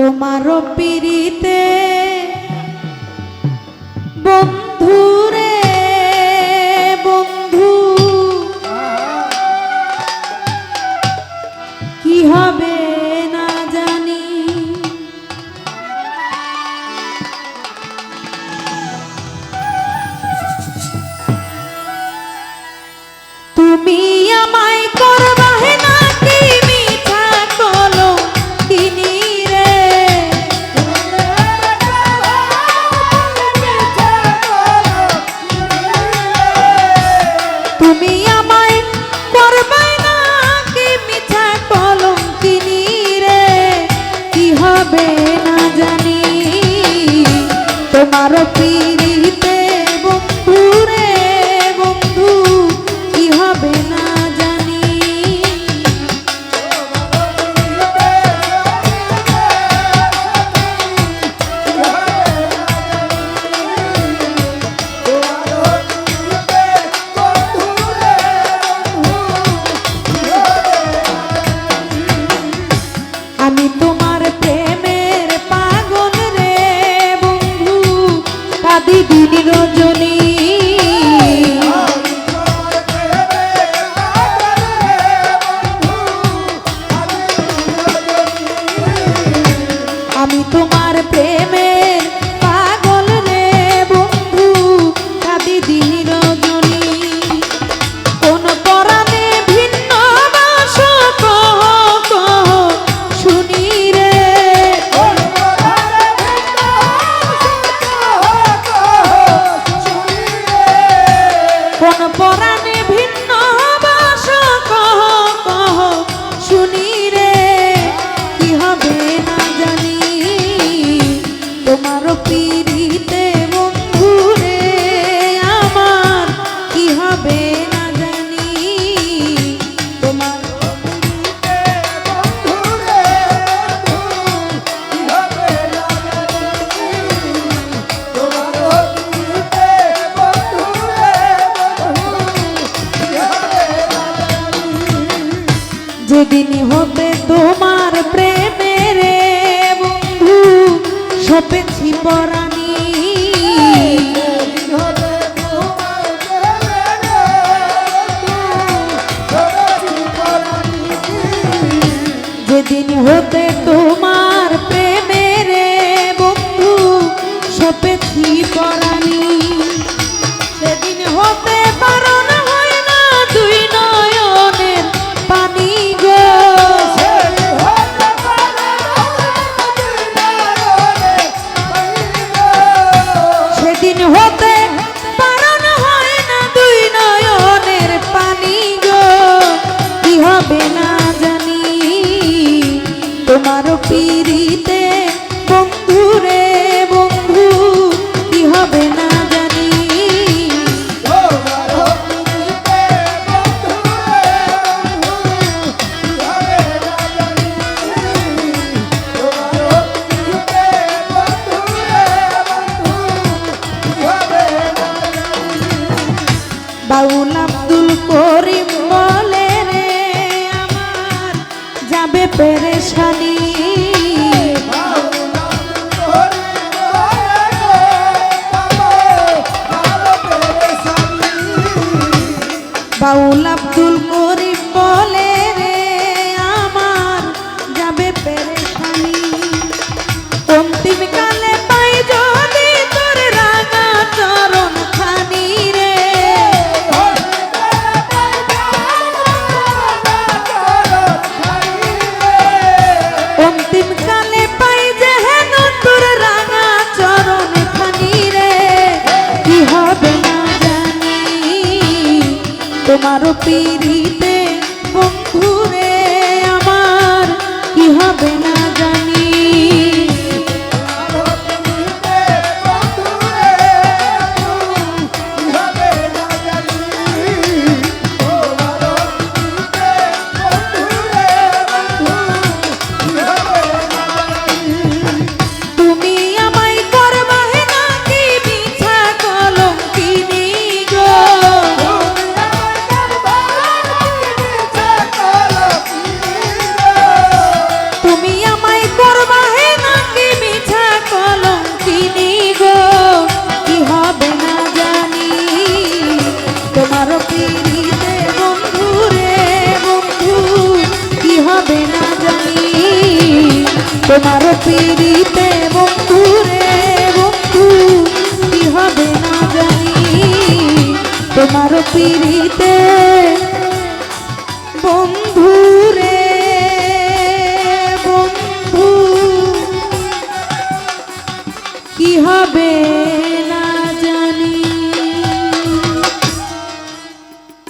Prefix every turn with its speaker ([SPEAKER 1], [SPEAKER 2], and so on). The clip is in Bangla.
[SPEAKER 1] তোমারও পিরিতে বন্ধু রে বন্ধু কি হবে না জানি তুমি আমায় করবাহে নাকি মিঠা কলো তিনি রে তুমি আমায় করবাই নাকি মিঠা কলো তিনি রে কি হবে না জানি তোমার পিরিতে বন্ধু রে বন্ধু কি হবে না জানি আমি তোমার প্রেমের পাগল রে বন্ধু কাঁদি দিন রজনী আমি তোমার প্রেমের পাগল রে বন্ধু কাঁদি দিন রজনী কোন পরাণে ভিন্ন বাস কহ কহ শুনি রে কোন পরাণে ভিন্ন বাস কহ কহ শুনি রে কি হবে না জানি তোমার পিরিতে বন্ধু রে আমার কি হবে না জানি তোমার যেদিন হবে তোমার প্রেমে রে বন্ধু সপেছি পরাণী যেদিন হতে তোমার প্রেমে রে বন্ধু সপেছি পরাণী সেদিন হতে পারো না হয় না দুই নয়নের পানি গো সেদিন হতে পারো না হয় না দুই নয়নের পানি গো কি হবে না জানি তোমার পিরিতে বন্ধু রে বন্ধু কি হবে না জানি বাউল আব্দুল করিম বলে রে আমার যাবে পেরেশানি বাউল আব্দুল করিম বলে রে আমার যাবে পেরেশানি অন্তিম কালে পাই যদি তোর রাঙা চরণ খানি রে অন্তিম কালে পাই যে হেন তোর রাঙা চরণ খানি রে কি হবে না জানি তোমার পিরিতে বন্ধু রে আমার কি হবে না জানি তুমি আমায় করবাহে নাকি মিঠা কলঙ্কিনী গো তোমার পিড়িতে বন্ধু রে বন্ধু কি হবে না জানি তোমার পিড়িতে বন্ধু রে বন্ধু কি হবে না জানি তোমার পিড়ি